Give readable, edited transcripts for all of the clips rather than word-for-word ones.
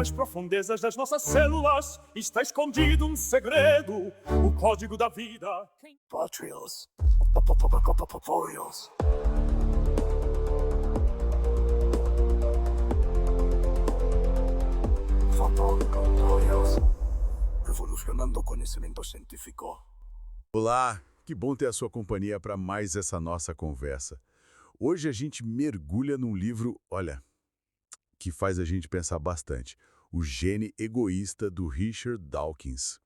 Nas profundezas das nossas células está escondido um segredo, o código da vida. Patrios. Patrios. Patrios. Revolucionando conhecimento científico. Olá, que bom ter a sua companhia para mais essa nossa conversa. Hoje a gente mergulha num livro, olha, que faz a gente pensar bastante. O Gene Egoísta, do Richard Dawkins.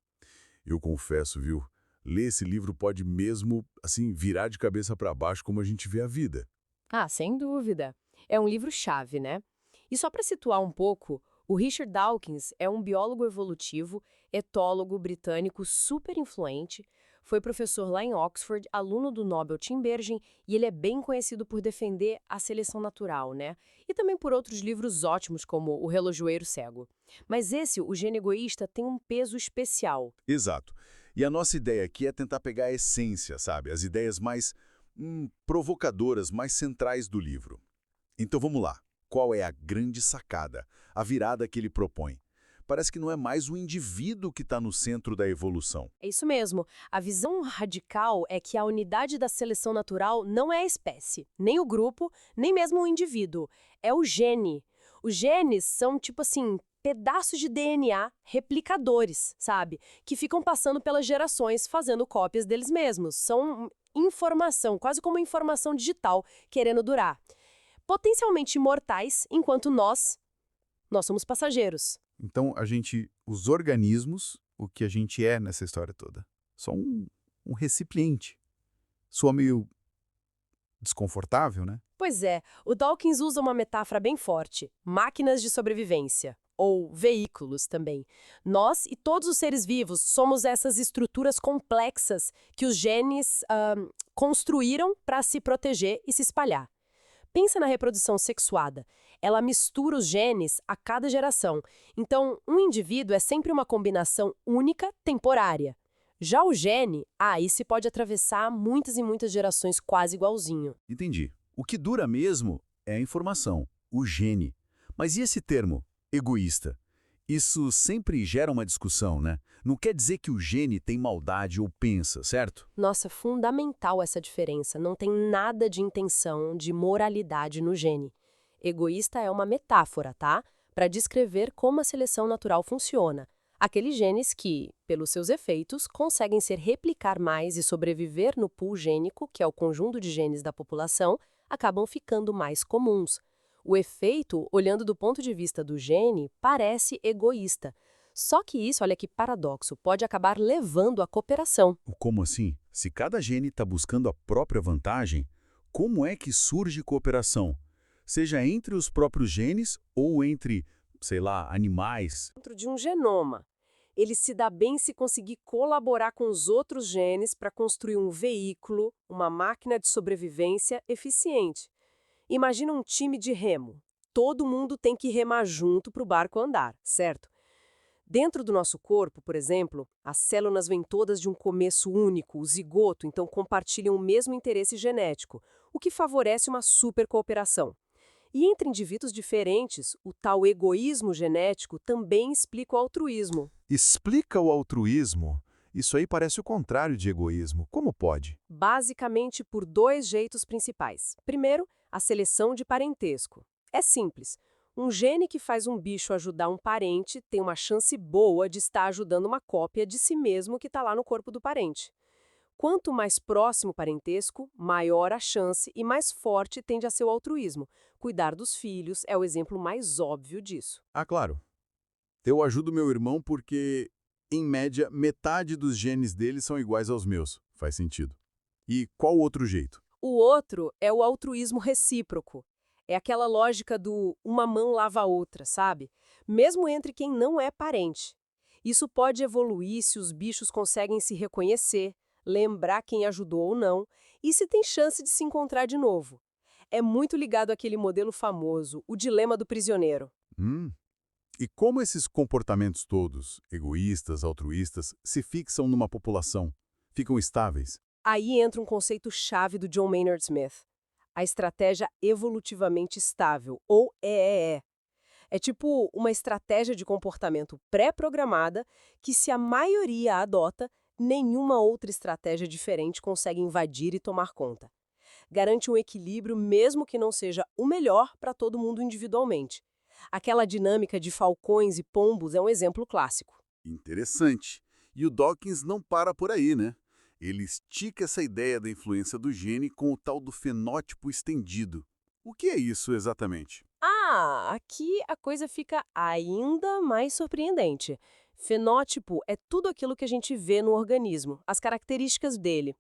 Eu confesso, viu? Ler esse livro pode mesmo, assim, virar de cabeça para baixo como a gente vê a vida. Ah, sem dúvida. É um livro-chave, né? E só para situar um pouco, o Richard Dawkins é um biólogo evolutivo, etólogo britânico super influente, foi professor lá em Oxford, aluno do Nobel Tim Bergen, e ele é bem conhecido por defender a seleção natural, né? E também por outros livros ótimos, como O Relojoeiro Cego. Mas esse, O Gene Egoísta, tem um peso especial. Exato. E a nossa ideia aqui é tentar pegar a essência, sabe? As ideias mais provocadoras, mais centrais do livro. Então vamos lá. Qual é a grande sacada, a virada que ele propõe? Parece que não é mais o indivíduo que está no centro da evolução. É isso mesmo. A visão radical é que a unidade da seleção natural não é a espécie, nem o grupo, nem mesmo o indivíduo. É o gene. Os genes são, tipo assim, pedaços de DNA replicadores, sabe? Que ficam passando pelas gerações, fazendo cópias deles mesmos. São informação, quase como informação digital, querendo durar. Potencialmente imortais, enquanto nós somos passageiros. Então, os organismos, o que a gente é nessa história toda, só um recipiente. Soa meio desconfortável, né? Pois é, o Dawkins usa uma metáfora bem forte, máquinas de sobrevivência, ou veículos também. Nós e todos os seres vivos somos essas estruturas complexas que os genes construíram para se proteger e se espalhar. Pensa na reprodução sexuada. Ela mistura os genes a cada geração. Então, um indivíduo é sempre uma combinação única, temporária. Já o gene, aí se pode atravessar muitas e muitas gerações quase igualzinho. Entendi. O que dura mesmo é a informação, o gene. Mas e esse termo, egoísta? Isso sempre gera uma discussão, né? Não quer dizer que o gene tem maldade ou pensa, certo? Nossa, fundamental essa diferença. Não tem nada de intenção, de moralidade no gene. Egoísta é uma metáfora, tá? Para descrever como a seleção natural funciona. Aqueles genes que, pelos seus efeitos, conseguem se replicar mais e sobreviver no pool gênico, que é o conjunto de genes da população, acabam ficando mais comuns. O efeito, olhando do ponto de vista do gene, parece egoísta. Só que isso, olha que paradoxo, pode acabar levando à cooperação. Como assim? Se cada gene está buscando a própria vantagem, como é que surge cooperação? Seja entre os próprios genes ou entre, sei lá, animais. Dentro de um genoma. Ele se dá bem se conseguir colaborar com os outros genes para construir um veículo, uma máquina de sobrevivência eficiente. Imagina um time de remo. Todo mundo tem que remar junto para o barco andar, certo? Dentro do nosso corpo, por exemplo, as células vêm todas de um começo único, o zigoto, então compartilham o mesmo interesse genético, o que favorece uma super cooperação. E entre indivíduos diferentes, o tal egoísmo genético também explica o altruísmo. Explica o altruísmo? Isso aí parece o contrário de egoísmo. Como pode? Basicamente por dois jeitos principais. Primeiro, a seleção de parentesco. É simples. Um gene que faz um bicho ajudar um parente tem uma chance boa de estar ajudando uma cópia de si mesmo que está lá no corpo do parente. Quanto mais próximo o parentesco, maior a chance e mais forte tende a ser o altruísmo. Cuidar dos filhos é o exemplo mais óbvio disso. Ah, claro. Eu ajudo meu irmão porque, em média, metade dos genes dele são iguais aos meus. Faz sentido. E qual outro jeito? O outro é o altruísmo recíproco. É aquela lógica do uma mão lava a outra, sabe? Mesmo entre quem não é parente. Isso pode evoluir se os bichos conseguem se reconhecer, lembrar quem ajudou ou não, e se tem chance de se encontrar de novo. É muito ligado àquele modelo famoso, o dilema do prisioneiro. E como esses comportamentos todos, egoístas, altruístas, se fixam numa população? Ficam estáveis? Aí entra um conceito-chave do John Maynard Smith, a estratégia evolutivamente estável, ou EEE. É tipo uma estratégia de comportamento pré-programada que, se a maioria a adota, nenhuma outra estratégia diferente consegue invadir e tomar conta. Garante um equilíbrio mesmo que não seja o melhor para todo mundo individualmente. Aquela dinâmica de falcões e pombos é um exemplo clássico. Interessante. E o Dawkins não para por aí, né? Ele estica essa ideia da influência do gene com o tal do fenótipo estendido. O que é isso exatamente? Aqui a coisa fica ainda mais surpreendente. Fenótipo é tudo aquilo que a gente vê no organismo, as características dele.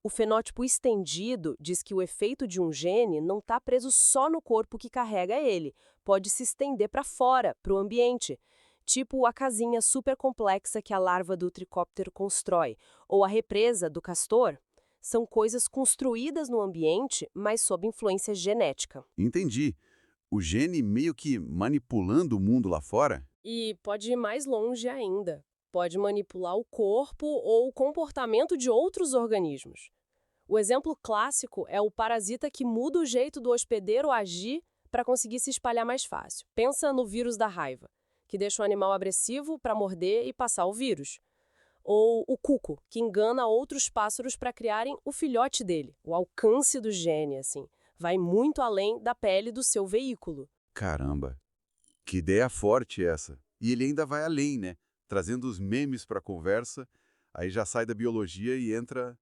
O fenótipo estendido diz que o efeito de um gene não está preso só no corpo que carrega ele, pode se estender para fora, para o ambiente. Tipo a casinha super complexa que a larva do tricóptero constrói, ou a represa do castor. São coisas construídas no ambiente, mas sob influência genética. Entendi. O gene meio que manipulando o mundo lá fora? E pode ir mais longe ainda. Pode manipular o corpo ou o comportamento de outros organismos. O exemplo clássico é o parasita que muda o jeito do hospedeiro agir para conseguir se espalhar mais fácil. Pensa no vírus da raiva, que deixa o animal agressivo para morder e passar o vírus. Ou o cuco, que engana outros pássaros para criarem o filhote dele. O alcance do gene, assim, vai muito além da pele do seu veículo. Caramba, que ideia forte essa. E ele ainda vai além, né? Trazendo os memes para a conversa, aí já sai da biologia e entra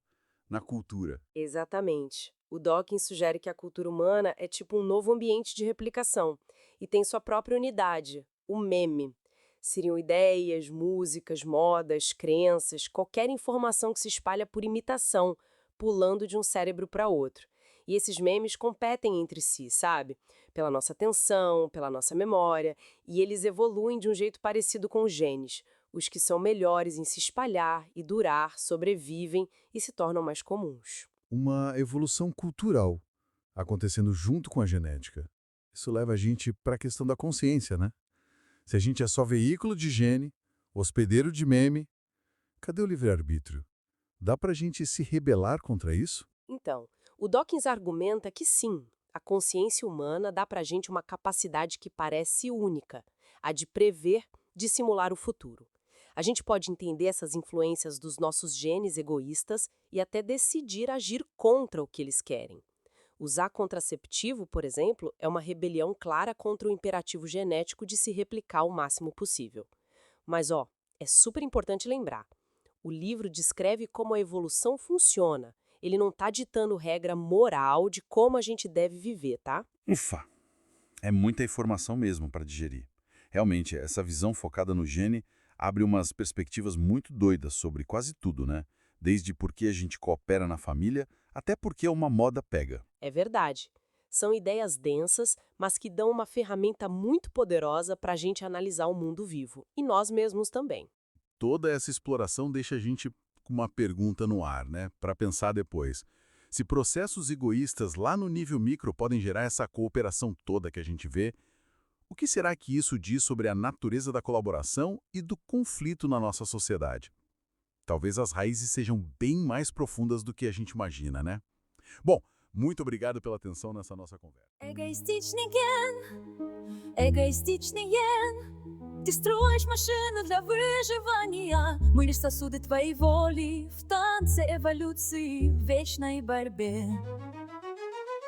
na cultura. Exatamente. O Dawkins sugere que a cultura humana é tipo um novo ambiente de replicação e tem sua própria unidade, o meme. Seriam ideias, músicas, modas, crenças, qualquer informação que se espalha por imitação, pulando de um cérebro para outro. E esses memes competem entre si, sabe? Pela nossa atenção, pela nossa memória, e eles evoluem de um jeito parecido com os genes. Os que são melhores em se espalhar e durar sobrevivem e se tornam mais comuns. Uma evolução cultural acontecendo junto com a genética. Isso leva a gente para a questão da consciência, né? Se a gente é só veículo de gene, hospedeiro de meme, cadê o livre-arbítrio? Dá pra gente se rebelar contra isso? Então, o Dawkins argumenta que sim, a consciência humana dá pra gente uma capacidade que parece única, a de prever, de simular o futuro. A gente pode entender essas influências dos nossos genes egoístas e até decidir agir contra o que eles querem. Usar contraceptivo, por exemplo, é uma rebelião clara contra o imperativo genético de se replicar o máximo possível. Mas, é super importante lembrar. O livro descreve como a evolução funciona. Ele não está ditando regra moral de como a gente deve viver, tá? Ufa! É muita informação mesmo para digerir. Realmente, essa visão focada no gene abre umas perspectivas muito doidas sobre quase tudo, né? Desde por que a gente coopera na família, até porque uma moda pega. É verdade. São ideias densas, mas que dão uma ferramenta muito poderosa para a gente analisar o mundo vivo. E nós mesmos também. Toda essa exploração deixa a gente com uma pergunta no ar, né? Para pensar depois. Se processos egoístas lá no nível micro podem gerar essa cooperação toda que a gente vê, o que será que isso diz sobre a natureza da colaboração e do conflito na nossa sociedade? Talvez as raízes sejam bem mais profundas do que a gente imagina, né? Bom, muito obrigado pela atenção nessa nossa conversa. Эгоистичный ген. Ты строишь машину для выживания. Мы лишь сосуды твоей воли в танце эволюции, в вечной борьбе.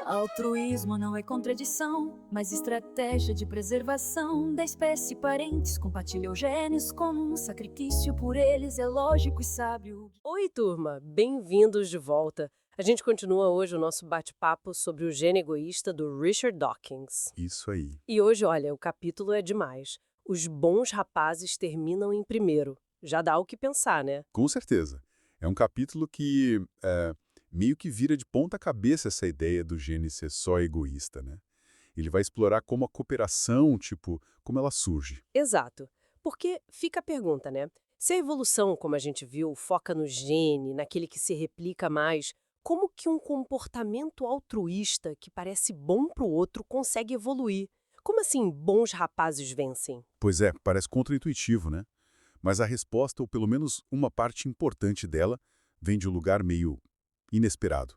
Altruísmo não é contradição, mas estratégia de preservação da espécie. Parentes compartilham genes como um sacrifício por eles, é lógico e sábio. Oi, turma! Bem-vindos de volta. A gente continua hoje o nosso bate-papo sobre o gene egoísta do Richard Dawkins. Isso aí. E hoje, olha, o capítulo é demais. Os bons rapazes terminam em primeiro. Já dá o que pensar, né? Com certeza. É um capítulo que meio que vira de ponta cabeça essa ideia do gene ser só egoísta, né? Ele vai explorar como a cooperação, como ela surge. Exato. Porque fica a pergunta, né? Se a evolução, como a gente viu, foca no gene, naquele que se replica mais, como que um comportamento altruísta que parece bom para o outro consegue evoluir? Como assim bons rapazes vencem? Pois é, parece contraintuitivo, né? Mas a resposta, ou pelo menos uma parte importante dela, vem de um lugar meio inesperado.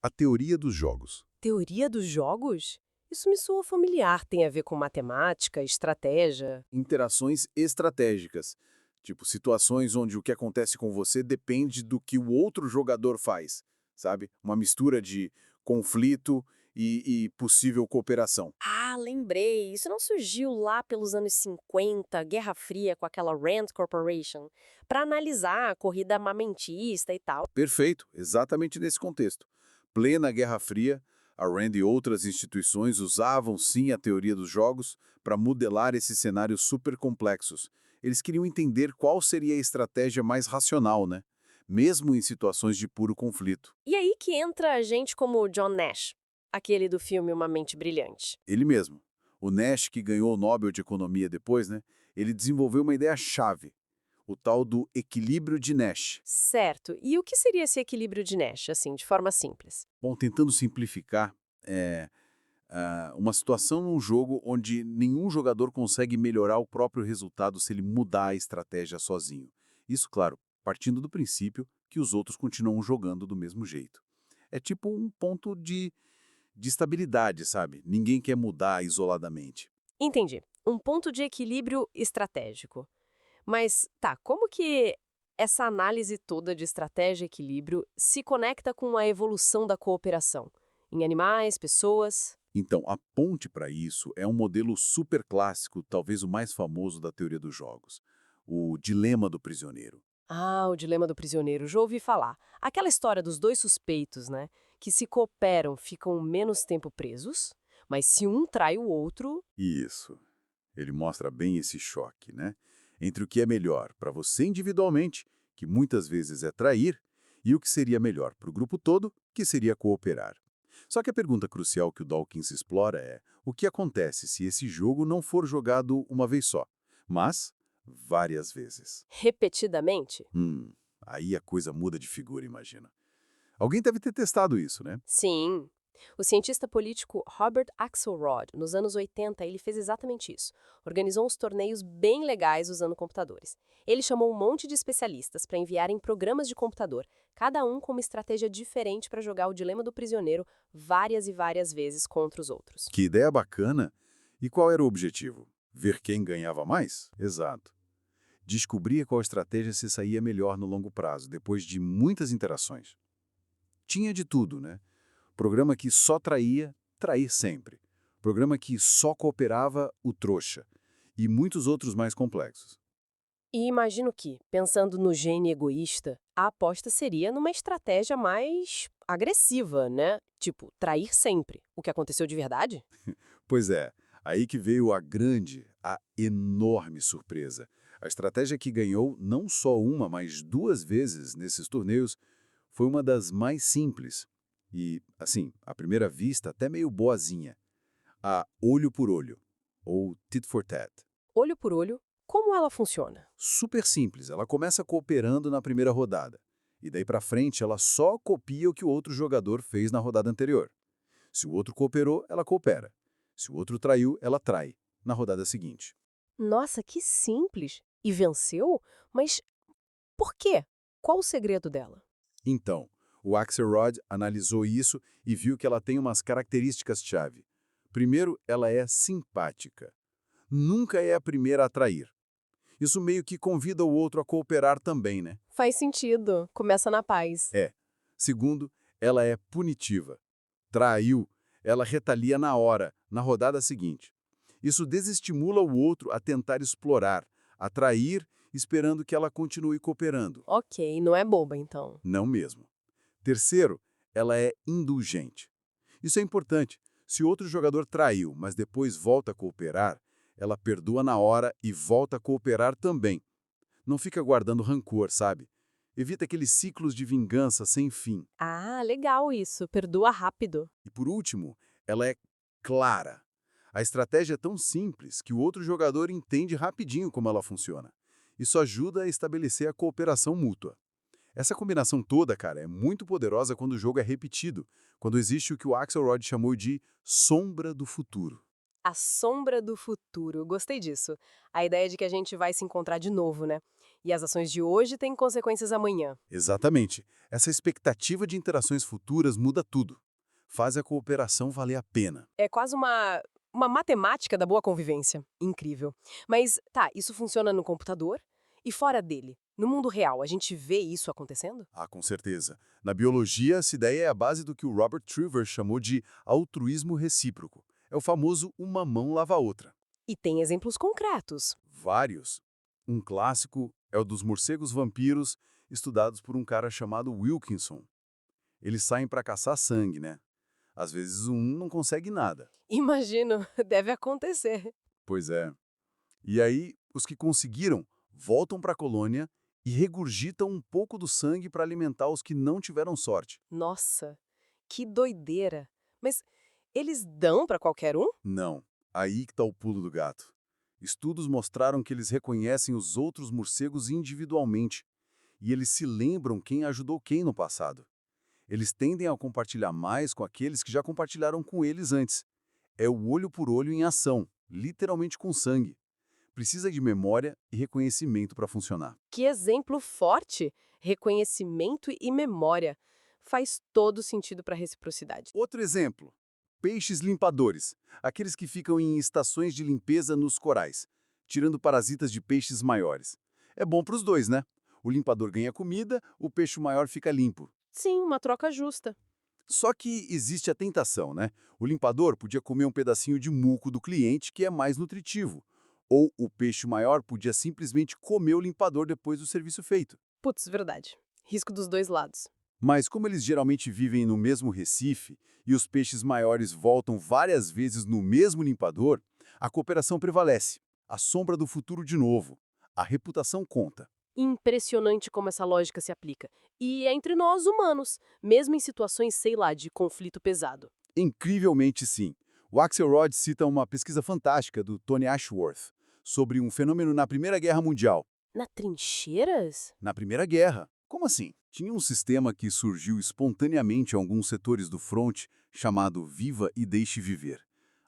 A teoria dos jogos. Teoria dos jogos? Isso me soa familiar, tem a ver com matemática, estratégia. Interações estratégicas, tipo situações onde o que acontece com você depende do que o outro jogador faz, sabe? Uma mistura de conflito e possível cooperação. Ah, lembrei. Isso não surgiu lá pelos anos 50, Guerra Fria, com aquela Rand Corporation, para analisar a corrida armamentista e tal. Perfeito, exatamente nesse contexto. Plena Guerra Fria, a RAND e outras instituições usavam sim a teoria dos jogos para modelar esses cenários super complexos. Eles queriam entender qual seria a estratégia mais racional, né? Mesmo em situações de puro conflito. E aí que entra gente como o John Nash, aquele do filme Uma Mente Brilhante. Ele mesmo. O Nash, que ganhou o Nobel de Economia depois, né? Ele desenvolveu uma ideia-chave, o tal do equilíbrio de Nash. Certo. E o que seria esse equilíbrio de Nash, assim, de forma simples? Bom, tentando simplificar, uma situação num jogo onde nenhum jogador consegue melhorar o próprio resultado se ele mudar a estratégia sozinho. Isso, claro, partindo do princípio que os outros continuam jogando do mesmo jeito. É tipo um ponto de estabilidade, sabe? Ninguém quer mudar isoladamente. Entendi. Um ponto de equilíbrio estratégico. Mas, tá, como que essa análise toda de estratégia e equilíbrio se conecta com a evolução da cooperação? Em animais, pessoas? Então, a ponte para isso é um modelo super clássico, talvez o mais famoso da teoria dos jogos, o dilema do prisioneiro. Ah, o dilema do prisioneiro, já ouvi falar. Aquela história dos dois suspeitos, né? Que se cooperam, ficam menos tempo presos, mas se um trai o outro. Isso. Ele mostra bem esse choque, né? Entre o que é melhor para você individualmente, que muitas vezes é trair, e o que seria melhor para o grupo todo, que seria cooperar. Só que a pergunta crucial que o Dawkins explora é: o que acontece se esse jogo não for jogado uma vez só, mas várias vezes? Repetidamente? Aí a coisa muda de figura, imagina. Alguém deve ter testado isso, né? Sim. O cientista político Robert Axelrod, nos anos 80, ele fez exatamente isso. Organizou uns torneios bem legais usando computadores. Ele chamou um monte de especialistas para enviarem programas de computador, cada um com uma estratégia diferente para jogar o dilema do prisioneiro várias e várias vezes contra os outros. Que ideia bacana! E qual era o objetivo? Ver quem ganhava mais? Exato. Descobrir qual estratégia se saía melhor no longo prazo, depois de muitas interações. Tinha de tudo, né? Programa que só traía, trair sempre. Programa que só cooperava, o trouxa. E muitos outros mais complexos. E imagino que, pensando no gene egoísta, a aposta seria numa estratégia mais agressiva, né? Tipo, trair sempre. O que aconteceu de verdade? Pois é, aí que veio a enorme surpresa. A estratégia que ganhou não só uma, mas duas vezes nesses torneios foi uma das mais simples. E, assim, à primeira vista, até meio boazinha. A olho por olho, ou tit for tat. Olho por olho, como ela funciona? Super simples, ela começa cooperando na primeira rodada. E daí pra frente, ela só copia o que o outro jogador fez na rodada anterior. Se o outro cooperou, ela coopera. Se o outro traiu, ela trai, na rodada seguinte. Nossa, que simples! E venceu? Mas por quê? Qual o segredo dela? Então, o Axelrod analisou isso e viu que ela tem umas características-chave. Primeiro, ela é simpática. Nunca é a primeira a trair. Isso meio que convida o outro a cooperar também, né? Faz sentido. Começa na paz. Segundo, ela é punitiva. Traiu, ela retalia na hora, na rodada seguinte. Isso desestimula o outro a tentar explorar, a trair, esperando que ela continue cooperando. Ok, não é boba então. Não mesmo. Terceiro, ela é indulgente. Isso é importante. Se outro jogador traiu, mas depois volta a cooperar, ela perdoa na hora e volta a cooperar também. Não fica guardando rancor, sabe? Evita aqueles ciclos de vingança sem fim. Ah, legal isso. Perdoa rápido. E por último, ela é clara. A estratégia é tão simples que o outro jogador entende rapidinho como ela funciona. Isso ajuda a estabelecer a cooperação mútua. Essa combinação toda, cara, é muito poderosa quando o jogo é repetido, quando existe o que o Axelrod chamou de sombra do futuro. A sombra do futuro. Gostei disso. A ideia de que a gente vai se encontrar de novo, né? E as ações de hoje têm consequências amanhã. Exatamente. Essa expectativa de interações futuras muda tudo. faz a cooperação valer a pena. É quase uma matemática da boa convivência. Incrível. Mas, tá, isso funciona no computador? E fora dele? No mundo real, a gente vê isso acontecendo? Ah, com certeza. Na biologia, essa ideia é a base do que o Robert Trivers chamou de altruísmo recíproco. É o famoso uma mão lava a outra. E tem exemplos concretos. Vários. Um clássico é o dos morcegos vampiros, estudados por um cara chamado Wilkinson. Eles saem para caçar sangue, né? Às vezes um não consegue nada. Imagino, deve acontecer. Pois é. E aí, os que conseguiram voltam para a colônia e regurgitam um pouco do sangue para alimentar os que não tiveram sorte. Nossa, que doideira. Mas eles dão pra qualquer um? Não. Aí que está o pulo do gato. Estudos mostraram que eles reconhecem os outros morcegos individualmente e eles se lembram quem ajudou quem no passado. Eles tendem a compartilhar mais com aqueles que já compartilharam com eles antes. É o olho por olho em ação, literalmente com sangue. Precisa de memória e reconhecimento para funcionar. Que exemplo forte! Reconhecimento e memória. Faz todo sentido para reciprocidade. Outro exemplo: peixes limpadores, aqueles que ficam em estações de limpeza nos corais, tirando parasitas de peixes maiores. É bom para os dois, né? O limpador ganha comida, o peixe maior fica limpo. Sim, uma troca justa. Só que existe a tentação, né? O limpador podia comer um pedacinho de muco do cliente, que é mais nutritivo. Ou o peixe maior podia simplesmente comer o limpador depois do serviço feito. Putz, verdade. Risco dos dois lados. Mas como eles geralmente vivem no mesmo recife e os peixes maiores voltam várias vezes no mesmo limpador, a cooperação prevalece. A sombra do futuro de novo. A reputação conta. Impressionante como essa lógica se aplica. E é entre nós humanos, mesmo em situações, sei lá, de conflito pesado. Incrivelmente sim. O Axelrod cita uma pesquisa fantástica do Tony Ashworth sobre um fenômeno na Primeira Guerra Mundial. Na trincheiras? Na Primeira Guerra. Como assim? Tinha um sistema que surgiu espontaneamente em alguns setores do fronte, chamado Viva e Deixe Viver.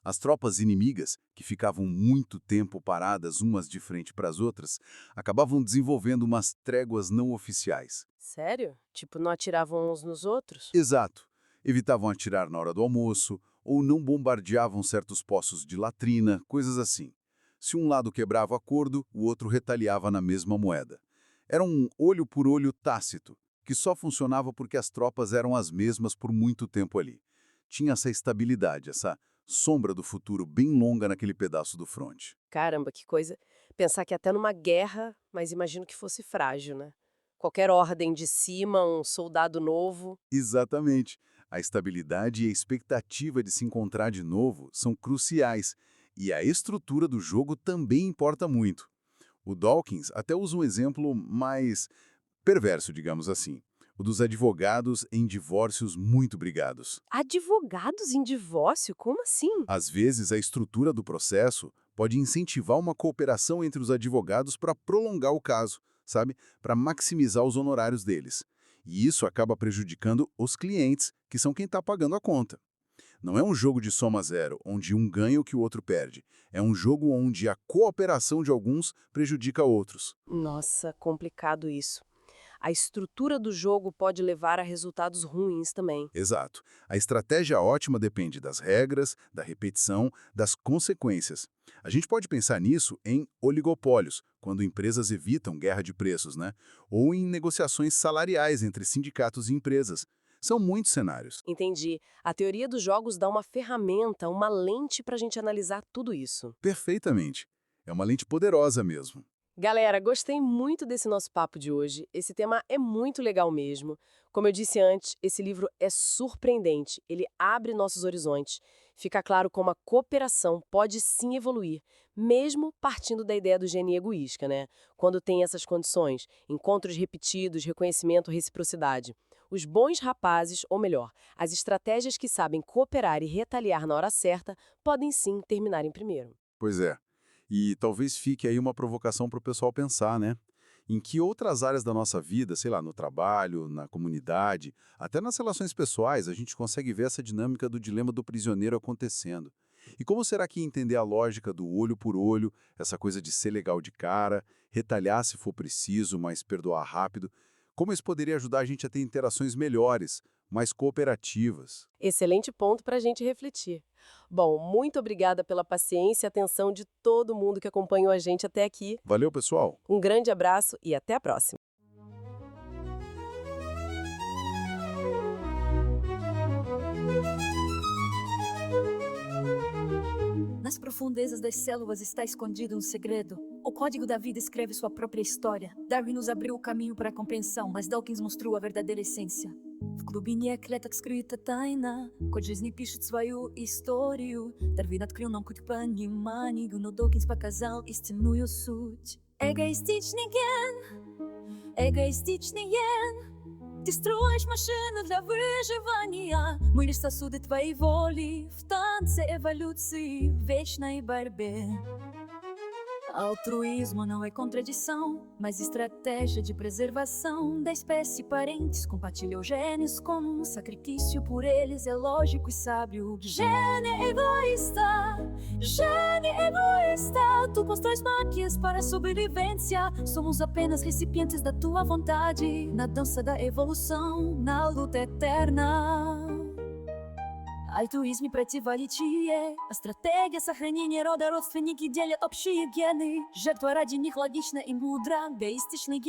As tropas inimigas, que ficavam muito tempo paradas umas de frente para as outras, acabavam desenvolvendo umas tréguas não oficiais. Sério? Tipo, não atiravam uns nos outros? Exato. Evitavam atirar na hora do almoço, ou não bombardeavam certos poços de latrina, coisas assim. Se um lado quebrava o acordo, o outro retaliava na mesma moeda. Era um olho por olho tácito, que só funcionava porque as tropas eram as mesmas por muito tempo ali. Tinha essa estabilidade, essa sombra do futuro bem longa naquele pedaço do fronte. Caramba, que coisa. Pensar que até numa guerra, mas imagino que fosse frágil, né? Qualquer ordem de cima, um soldado novo. Exatamente. A estabilidade e a expectativa de se encontrar de novo são cruciais, e a estrutura do jogo também importa muito. O Dawkins até usa um exemplo mais perverso, digamos assim, o dos advogados em divórcios muito brigados. Advogados em divórcio? Como assim? Às vezes, a estrutura do processo pode incentivar uma cooperação entre os advogados para prolongar o caso, sabe? Para maximizar os honorários deles. E isso acaba prejudicando os clientes, que são quem está pagando a conta. Não é um jogo de soma zero, onde um ganha o que o outro perde. É um jogo onde a cooperação de alguns prejudica outros. Nossa, complicado isso. A estrutura do jogo pode levar a resultados ruins também. Exato. A estratégia ótima depende das regras, da repetição, das consequências. A gente pode pensar nisso em oligopólios, quando empresas evitam guerra de preços, né? Ou em negociações salariais entre sindicatos e empresas. São muitos cenários. Entendi. A teoria dos jogos dá uma ferramenta, uma lente para a gente analisar tudo isso. Perfeitamente. É uma lente poderosa mesmo. Galera, gostei muito desse nosso papo de hoje. Esse tema é muito legal mesmo. Como eu disse antes, esse livro é surpreendente. Ele abre nossos horizontes. Fica claro como a cooperação pode sim evoluir, mesmo partindo da ideia do gene egoísta, né? Quando tem essas condições, encontros repetidos, reconhecimento, reciprocidade. Os bons rapazes, ou melhor, as estratégias que sabem cooperar e retaliar na hora certa, podem sim terminar em primeiro. Pois é. E talvez fique aí uma provocação para o pessoal pensar, né? Em que outras áreas da nossa vida, sei lá, no trabalho, na comunidade, até nas relações pessoais, a gente consegue ver essa dinâmica do dilema do prisioneiro acontecendo. E como será que entender a lógica do olho por olho, essa coisa de ser legal de cara, retalhar se for preciso, mas perdoar rápido, Como isso poderia ajudar a gente a ter interações melhores, mais cooperativas? Excelente ponto para a gente refletir. Bom, muito obrigada pela paciência e atenção de todo mundo que acompanhou a gente até aqui. Valeu, pessoal! Um grande abraço e até a próxima. Nas profundezas das células está escondido um segredo. O código da vida escreve sua própria história. Darwin nos abriu o caminho para a compreensão, mas Dawkins mostrou a verdadeira essência. В глубине клеток скрыта тайна, код жизни пишет свою историю. Дарвин открыл нам путь к пониманию, но Докинс показал истинную суть. Эгоистичный ген. Ты строишь машину для выживания. Мы лишь сосуды твоей воли в танце эволюции, в вечной борьбе. Altruísmo não é contradição, mas estratégia de preservação da espécie. Parentes compartilham genes como um sacrifício por eles é lógico e sábio. Gene egoísta, tu constróis máquinas para a sobrevivência. Somos apenas recipientes da tua vontade, na dança da evolução, na luta eterna. Альтруизм и противоречие, а стратегия сохранения рода, родственники делят общие гены. Жертва ради них логична и мудра. Эгоистичный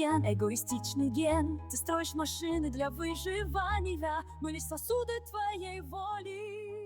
ген. Ты строишь машины для выживания, мы лишь сосуды твоей воли.